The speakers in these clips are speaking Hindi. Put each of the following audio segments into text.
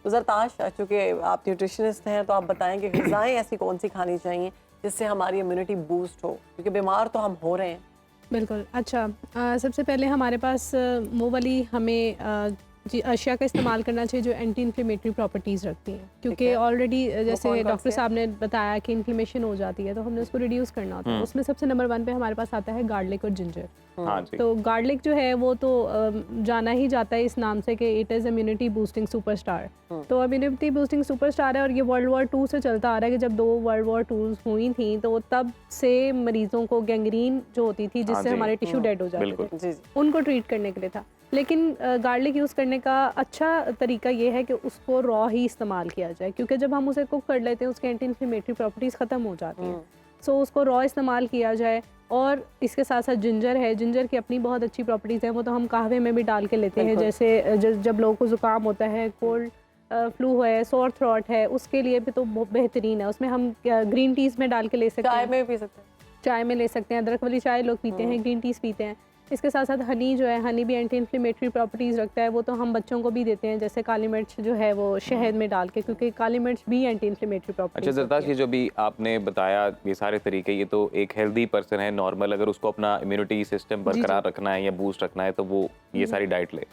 तो ज़रताश, चूँकि आप न्यूट्रिशनिस्ट हैं तो आप बताएं कि ग़िज़ाएँ ऐसी कौन सी खानी चाहिए जिससे हमारी इम्यूनिटी बूस्ट हो, क्योंकि बीमार तो हम हो रहे हैं। बिल्कुल। अच्छा, सबसे पहले हमारे पास वो वाली हमें जी अशिया का इस्तेमाल करना चाहिए जो एंटी इन्फ्लेमेटरी प्रॉपर्टीज़ रखती हैं, क्योंकि ऑलरेडी जैसे कौन-कौन डॉक्टर से साहब ने बताया कि इन्फ्लेमेशन हो जाती है तो हमने उसको रिड्यूस करना होता है। उसमें सबसे नंबर 1 पे हमारे पास आता है गार्लिक और जिंजर। हाँ जी। तो गार्लिक जो है वो तो जाना ही जाता है इस नाम से कि it is immunity boosting superstar. तो इम्यूनिटी बूस्टिंग सुपरस्टार है और ये वर्ल्ड वॉर 2 से चलता आ रहा है कि जब 2 वर्ल्ड वॉर 2 हुई थी तो तब से मरीज़ों को गैंग्रीन जो होती थी जिससे जी। हमारे टिश्यू डेड हो जाते बिल्कुल। थे, जी जी। उनको ट्रीट करने के लिए था। लेकिन गार्लिक यूज़ करने का अच्छा तरीका ये है कि उसको रॉ ही इस्तेमाल किया जाए, क्योंकि जब हम उसे कुक कर लेते हैं उसके एंटी इन्फ्लेमेटरी प्रॉपर्टीज़ ख़त्म हो जाती हैं। सो उसको रॉ इस्तेमाल किया जाए। और इसके साथ साथ जिंजर है, जिंजर की अपनी बहुत अच्छी प्रॉपर्टीज़ हैं, वो तो हम कहवे में भी डाल के लेते हैं। जैसे जब लोगों को ज़ुकाम होता है, कोल्ड फ्लू है, सोर थ्रोट है, उसके लिए भी तो बहुत बेहतरीन है। उसमें हम ग्रीन टीज़ में डाल के ले सकते चाय हैं, में भी पी सकते हैं। चाय में ले सकते हैं, अदरक वाली चाय लोग पीते हैं, ग्रीन टीज़ पीते हैं। इसके साथ साथ हनी जो है, हनी भी एंटी इन्फ्लेमेटरी प्रॉपर्टीज़ रखता है, वो तो हम बच्चों को भी देते हैं। जैसे काली मिर्च जो है वो शहद में डाल के, क्योंकि काली मिर्च भी एंटी इन्फ्लेमेटरी अच्छा प्रॉपर्टीज़ ज़रताश, ये जो भी आपने बताया ये सारे तरीके, ये तो एक हेल्दी पर्सन है नॉर्मल, अगर उसको अपना इम्यूनिटी सिस्टम बरकरार रखना है या बूस्ट रखना है तो वो ये सारी डाइट ले।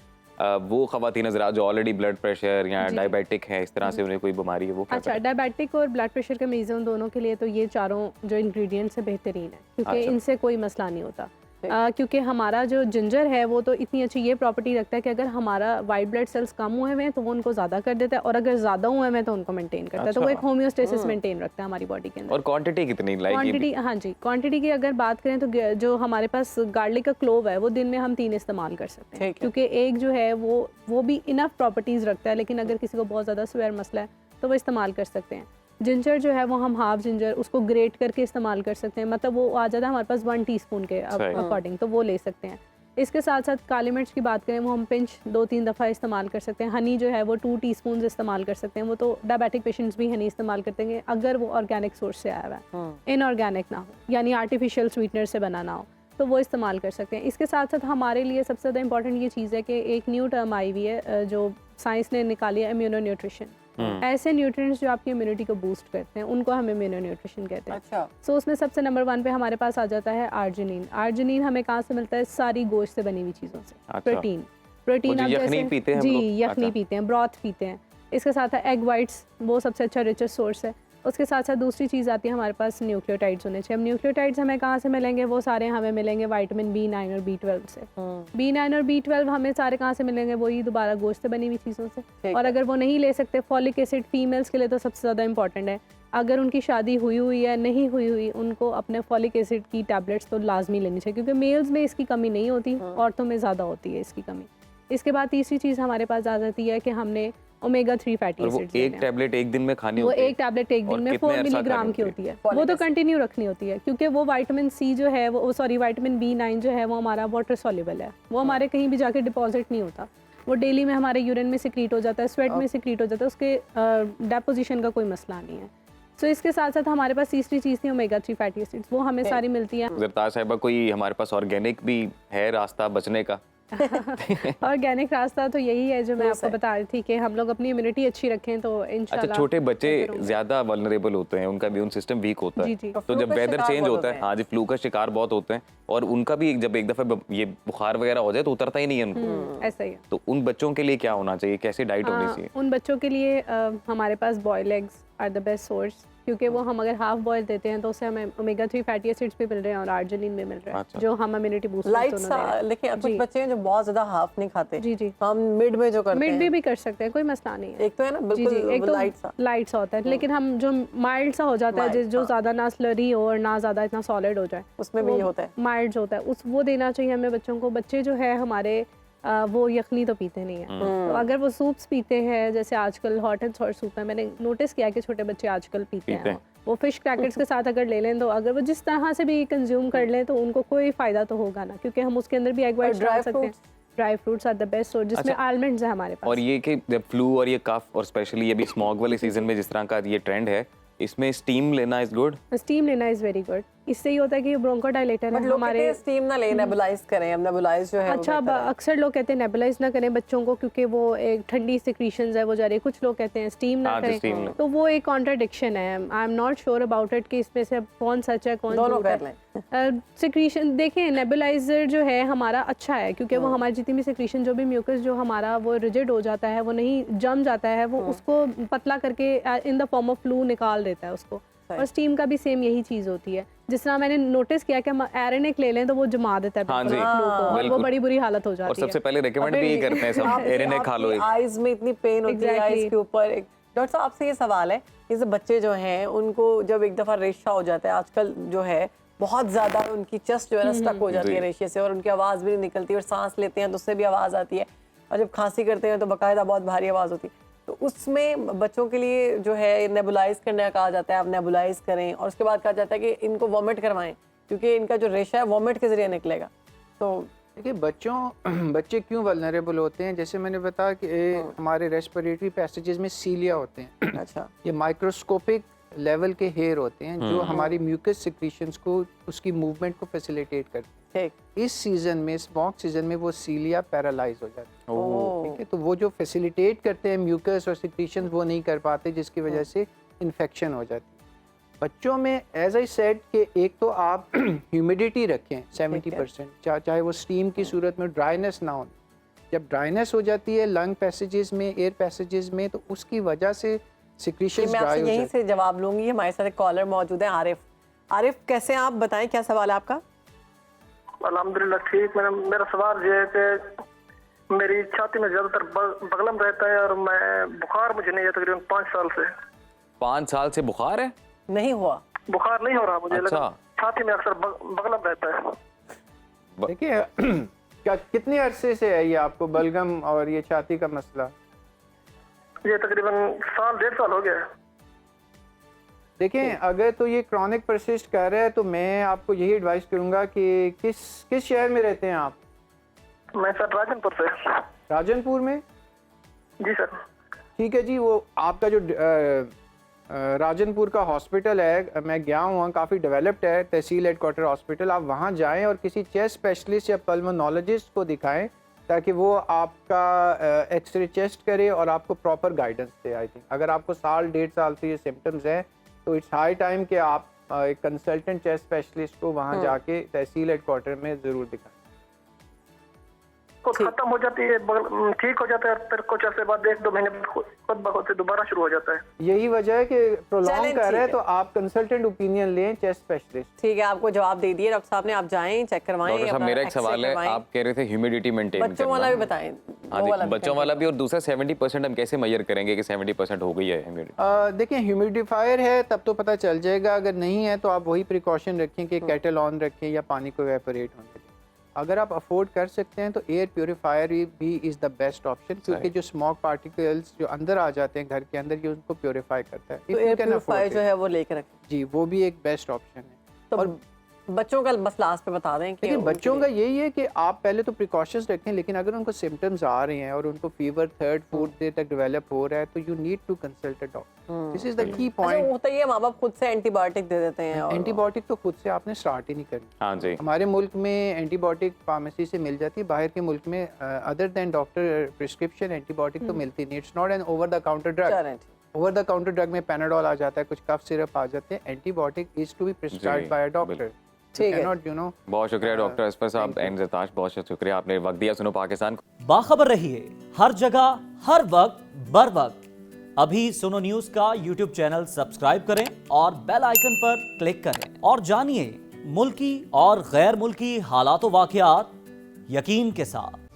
वो ख़वातीन हज़रात जो ऑलरेडी ब्लड प्रेशर या डायबिटिक है, इस तरह से उन्हें कोई बीमारी है, वो क्या अच्छा, करें? डायबिटिक और ब्लड प्रेशर के मरीज़ों दोनों के लिए तो ये चारों जो इंग्रेडिएंट्स है बेहतरीन है, क्योंकि अच्छा। इनसे कोई मसला नहीं होता। क्योंकि हमारा जो जिंजर है वो तो इतनी अच्छी ये प्रॉपर्टी रखता है कि अगर हमारा वाइट ब्लड सेल्स कम हुए हुए हैं तो वो उनको ज़्यादा कर देता है, और अगर ज़्यादा हुए हुए हैं तो उनको मेंटेन करता है। तो वो एक अच्छा। होम्योस्टेसिस मेंटेन रखता है हमारी बॉडी के अंदर। और क्वांटिटी कितनी लाइक ये भी? क्वांटिटी, हाँ जी, क्वांटिटी की अगर बात करें तो जो हमारे पास गार्लिक का क्लोव है वो दिन में हम 3 इस्तेमाल कर सकते हैं, ठीक है। क्योंकि एक जो है वो भी इनफ प्रॉपर्टीज़ रखता है। लेकिन अगर किसी को बहुत ज़्यादा सीवियर मसला है तो वो इस्तेमाल कर सकते हैं। जिंजर जो है वो हम हाफ जिंजर उसको ग्रेट करके इस्तेमाल कर सकते हैं, मतलब वो आ जाता है हमारे पास 1 टीस्पून के सही। अकॉर्डिंग, तो वो ले सकते हैं। इसके साथ साथ काली मिर्च की बात करें वो हम पिंच 2-3 दफ़ा इस्तेमाल कर सकते हैं। हनी जो है वो 2 टीस्पून इस्तेमाल कर सकते हैं। वो तो डायबिटिक पेशेंट्स भी हनी इस्तेमाल करते हैं अगर वो ऑर्गेनिक सोर्स से आया हुआ है, इनऑर्गेनिक ना हो, यानी आर्टिफिशियल स्वीटनर से बना ना हो, तो वो इस्तेमाल कर सकते हैं। इसके साथ साथ हमारे लिए सबसे ज़्यादा इंपॉर्टेंट ये चीज़ है कि एक न्यू टर्म आई हुई है जो साइंस ने निकाली है, इम्यूनो न्यूट्रिशन। ऐसे न्यूट्रिएंट्स जो आपकी इम्यूनिटी को बूस्ट करते हैं उनको हम इम्यूनो न्यूट्रिशन कहते हैं। अच्छा। सो उसमें सबसे नंबर 1 पे हमारे पास आ जाता है आर्जिनिन। आर्जिनिन हमें कहाँ से मिलता है? सारी गोश्त से बनी हुई चीज़ों से। अच्छा। प्रोटीन वो प्रोटीन जो आप यखनी जैसे पीते हैं हम जी लोग? यखनी अच्छा। पीते हैं, ब्रॉथ पीते हैं। इसके साथ है एग वाइट्स, वो सबसे अच्छा रिचेस्ट सोर्स है। उसके साथ साथ दूसरी चीज़ आती है हमारे पास न्यूक्लियोटाइड्स होने चाहिए। अब न्यूक्लियोटाइड्स हमें कहाँ से मिलेंगे? वो सारे हमें मिलेंगे विटामिन B9 और B12 से। B9 और B12 हमें सारे कहाँ से मिलेंगे? वही दोबारा गोश्त से बनी हुई चीज़ों से। और अगर वो नहीं ले सकते, फॉलिक एसिड फीमेल्स के लिए तो सबसे ज़्यादा इंपॉर्टेंट है। अगर उनकी शादी हुई हुई है, नहीं हुई हुई, उनको अपने फॉलिक एसिड की टैबलेट्स तो लाजमी लेनी चाहिए, क्योंकि मेल्स में इसकी कमी नहीं होती, औरतों में ज़्यादा होती है इसकी कमी। इसके बाद तीसरी चीज़ हमारे पास आ जाती है कि हमने ओमेगा 3 फैटी और वो एसिड्स एक टैबलेट एक दिन में खानी वो होती है? एक टैबलेट एक दिन और में कितने 4 अरसा मिलीग्राम खानी की होती होती है। वो तो कंटिन्यू रखनी होती है, क्योंकि वो विटामिन C जो है वो विटामिन B9 जो है वो हमारा वाटर सॉल्युबल है। वो हमारे कहीं भी जाके डिपॉजिट नहीं होता, वो डेली में हमारे यूरिन में सिक्रीट हो जाता है, स्वेट में सिक्रीट हो जाता है, उसके डेपोजिशन का कोई मसला नहीं है। सो इसके साथ साथ हमारे पास तीसरी चीज़ थी ओमेगा 3 फैटी एसिड्स, वो हमें सारी मिलती है। ज़रताश साहिबा, कोई हमारे पास ऑर्गेनिक भी है रास्ता बचने का? ऑर्गेनिक रास्ता तो यही है जो मैं आपको बता रही थी कि हम लोग अपनी इम्यूनिटी अच्छी रखें तो इंशाल्लाह। अच्छा, छोटे बच्चे बेहतर होगा। ज़्यादा वल्नरेबल होते हैं, उनका इम्यून सिस्टम वीक होता है। जी, जी। तो फ्लू जब का वेदर शिकार चेंज बहुत होता होते है, हाँ जी, फ्लू का शिकार बहुत होते हैं, और उनका भी जब एक दफ़ा ये बुखार वगैरह हो जाए तो उतरता ही नहीं है उनको। ऐसा ही है। तो उन बच्चों के लिए क्या होना चाहिए, कैसी डाइट होनी चाहिए? उन बच्चों के लिए हमारे पास boiled eggs are the best source, क्योंकि वो हम अगर हाफ बॉयल देते हैं तो उससे हमें ओमेगा 3 फैटी एसिड्स भी मिल रहे हैं और आर्जिनिन भी मिल रहा है, अच्छा। जो हम इम्यूनिटी बूस्ट लाइट सा, लेकिन कुछ बच्चे हैं जो बहुत ज्यादा हाफ नहीं खाते। जी जी, तो हम मिड में जो करते मिड हैं, भी कर सकते हैं, कोई मसला नहीं है। एक तो है ना जी जी, एक बिल्कुल तो लाइट सा, लाइट सा होता है, लेकिन हम जो माइल्ड सा हो जाता है, जो ज़्यादा ना स्लरी हो और ना ज़्यादा इतना सॉलिड हो जाए, उसमें भी ये होता है। माइल्ड जो होता है उस वो देना चाहिए हमें बच्चों को। बच्चे जो है हमारे वो यखनी तो पीते नहीं है, तो अगर वो सूप्स पीते हैं, जैसे आजकल हॉट एंड सॉर सूप है, मैंने नोटिस किया कि छोटे बच्चे आजकल पीते हैं। वो फिश क्रैकर्स के साथ अगर ले लें, तो अगर वो जिस तरह से भी कंज्यूम कर लें तो उनको कोई फ़ायदा तो होगा ना, क्योंकि हम उसके अंदर भी एग वाइट्स डाल सकते हैं। Dry fruits are the best source, जिसमें आलमंड्स है हमारे पास। और ये कि जब फ्लू और ये कफ और स्पेशली ये भी स्मॉग वाले सीजन में जिस तरह का ये ट्रेंड है, इसमें स्टीम लेना इज गुड? स्टीम लेना इज़ वेरी गुड। इससे ये होता है कि ब्रोंकोडायलेटर बट है लोग हमारे। कहते हैं स्टीम ना लें, नेबुलाइज करें। अब नेबुलाइज जो है वो अच्छा, बेहतर है। अक्सर लोग कहते हैं नेबुलाइज ना करें बच्चों को, क्योंकि वो एक ठंडी सिक्रीशंस है वो जा रही है। कुछ लोग कहते हैं स्टीम ना हाँ, करें, steam ना। तो वो एक कॉन्ट्रडिक्शन है। I am not sure about it कि इसमें से अब कौन सच है कौन दोनों झूठ कर है। लें। सिक्रीशन देखें, नेबुलाइजर जो है हमारा अच्छा है, क्योंकि वो हमारी जितनी भी सिक्रीशन, जो भी म्यूकस जो हमारा वो रिजिड हो जाता है, वो नहीं जम जाता है, वो उसको पतला करके in the form of flu निकाल देता है उसको। और स्टीम का भी सेम यही चीज़ होती है। जिस तरह मैंने नोटिस किया कि हम एरेनिक ले लें तो वो जमा देता है हाँ बिल्कुल जी, फ्लू को, और वो बिल्कुल। बड़ी बुरी हालत हो और जाती सबसे है। पहले रिकमेंड भी यही करते हैं सब, एरेनिक खा लो। आईज में इतनी पेन होती है, Exactly. आईज के ऊपर। डॉक्टर साहब आपसे ये सवाल है, जैसे बच्चे जो हैं उनको जब एक दफ़ा रेशा हो जाता है, आजकल जो है बहुत ज़्यादा उनकी चेस्ट जो है ना स्टक हो जाती है रेशे से, और उनकी आवाज़ भी नहीं निकलती, और सांस लेते हैं तो उससे भी आवाज़ आती है, और जब खांसी करते हैं तो बाकायदा बहुत भारी आवाज़ होती है। तो उसमें बच्चों के लिए जो है नेबुलाइज करने का कहा जाता है, आप नेबुलाइज करें, और उसके बाद कहा जाता है कि इनको वॉमिट करवाएं, क्योंकि इनका जो रेशा है वॉमिट के जरिए निकलेगा। तो देखिए बच्चे क्यों वल्नरेबल होते हैं, जैसे मैंने बताया कि हमारे रेस्पिरेटरी पैसेजेस में सीलिया होते हैं। अच्छा, ये माइक्रोस्कोपिक लेवल के हेयर होते हैं जो हमारी म्यूकस सिक्रीशंस को, उसकी मूवमेंट को फैसिलिटेट करते हैं। ठीक। इस सीजन में, स्मॉक सीजन में, वो सीलिया पैरालाइज हो जाती है। ओह, ठीक है, तो वो जो फैसिलिटेट करते हैं म्यूकस और सिक्रीशंस, वो नहीं कर पाते, जिसकी वजह से इन्फेक्शन हो जाती है बच्चों में। एज आई सेड कि एक तो आप ह्यूमिडिटी रखें 70%, चाहे वो स्टीम की सूरत में, ड्राइनेस ना हो। जब ड्राइनेस हो जाती है लंग पैसेजेस में, एयर पैसेजेस में, तो उसकी वजह से सिक्रीशंस मैं आपसे ड्राई हो यहीं जाती से जवाब लूंगी। हमारे साथ एक कॉलर मौजूद है, आरिफ। आरिफ, कैसे हैं आप? बताएं क्या सवाल है आपका? अल्हम्दुलिल्लाह ठीक। मेरा सवाल ये है कि मेरी छाती में ज़्यादातर बगलम रहता है, और मैं बुखार मुझे नहीं है तकरीबन 5 साल से। 5 साल से बुखार है? नहीं हुआ? बुखार नहीं हो रहा मुझे, अच्छा। लेकिन छाती में अक्सर बगलम रहता है। देखिए क्या कितने अरसे से है ये आपको बलगम और ये छाती का मसला? ये तकरीबन साल 1.5 साल हो गया है। देखें, अगर तो ये क्रॉनिक परसिस्ट कर रहा है तो मैं आपको यही एडवाइस करूंगा कि किस शहर में रहते हैं आप? मैं सर राजनपुर से। राजनपुर में? जी सर। ठीक है जी। वो आपका जो राजनपुर का हॉस्पिटल है, मैं गया हूँ, काफ़ी डेवलप्ड है, तहसील हेडक्वार्टर हॉस्पिटल। आप वहाँ जाएं और किसी चेस्ट स्पेशलिस्ट या पल्मोनोलॉजिस्ट को दिखाएं, ताकि वो आपका एक्सरे चेस्ट करे और आपको proper guidance they. I think अगर आपको साल 1.5 साल से ये सिम्टम्स हैं तो इट्स हाई टाइम कि आप एक कंसल्टेंट चेस्ट स्पेशलिस्ट को वहाँ जाके तहसील हेडक्वार्टर में ज़रूर दिखाएं। खत्म हो जाती है, ठीक हो जाता है, फिर कुछ अर्से बाद 1-2 महीने खुद ब खुद से दोबारा शुरू हो जाता है। यही वजह है कि प्रोलॉन्ग चलें, कर रहा है, ठीक तो आप कंसल्टेंट ओपिनियन लें चेस्ट स्पेशलिस्ट। ठीक है, आपको जवाब दे दिए डॉक्टर साहब ने। आप जाएं, चेक करवाएं। डॉक्टर साहब, अपना मेरा एक एक्सरे सवाल है, करवाएं। आप कह रहे थे ह्यूमिडिटी मेंटेन करना। बच्चों वाला भी बताएं। हाँ वो वाला जी, भी बच्चों वाला भी, और दूसरा 70% हम कैसे मेजर करेंगे कि 70% हो गई है ह्यूमिडिटी? देखिए, ह्यूमिडिफायर है तब तो पता चल जाएगा, अगर नहीं है तो आप वही प्रिकॉशन रखें कि केटल ऑन रखें या पानी को एवेपोरेट होने दें। अगर आप अफोर्ड कर सकते हैं तो एयर प्योरीफायर भी इज़ द बेस्ट ऑप्शन, क्योंकि जो स्मोक पार्टिकल्स जो अंदर आ जाते हैं घर के अंदर, ये उनको प्योरीफाई करता है। तो एयर प्यूरिफायर जो है वो लेकर रखें जी, वो भी एक बेस्ट ऑप्शन है। तो और बच्चों का बस लास्ट पे बता दें कि देखिए, बच्चों का यही है कि आप पहले तो प्रिकॉशंस रखें, लेकिन अगर उनको सिम्टम्स आ रहे हैं और उनको फीवर 3rd 4th डे तक डेवलप हो रहा है तो you need to consult a doctor. This is the key अच्छा, पॉइंट। होता ही है माँ बाप खुद से एंटीबायोटिक दे देते हैं, और एंटीबायोटिक तो खुद से आपने स्टार्ट ही नहीं करनी। हाँ जी। हमारे मुल्क में एंटीबायोटिक फार्मेसी से मिल जाती है, बाहर के मुल्क में other than doctor prescription antibiotic तो मिलती नहीं। It's not an over the counter drug. चलें, ठीक। ओवर द काउंटर ड्रग में पैनाडोल आ जाता है, कुछ कफ सिरप आ जाते हैं। Antibiotic is to be prescribed by a doctor. ठीक है। Not, you know. बहुत शुक्रिया डॉक्टर असफर साहब एंड ज़रताश, बहुत शुक्रिया, आपने वक्त दिया सुनो पाकिस्तान को। बाखबर रहिए हर जगह हर वक्त बर वक्त। अभी सुनो न्यूज का यूट्यूब चैनल सब्सक्राइब करें और बेल आइकन पर क्लिक करें और जानिए मुल्की और गैर मुल्की हालात व वाक़यात यकीन के साथ।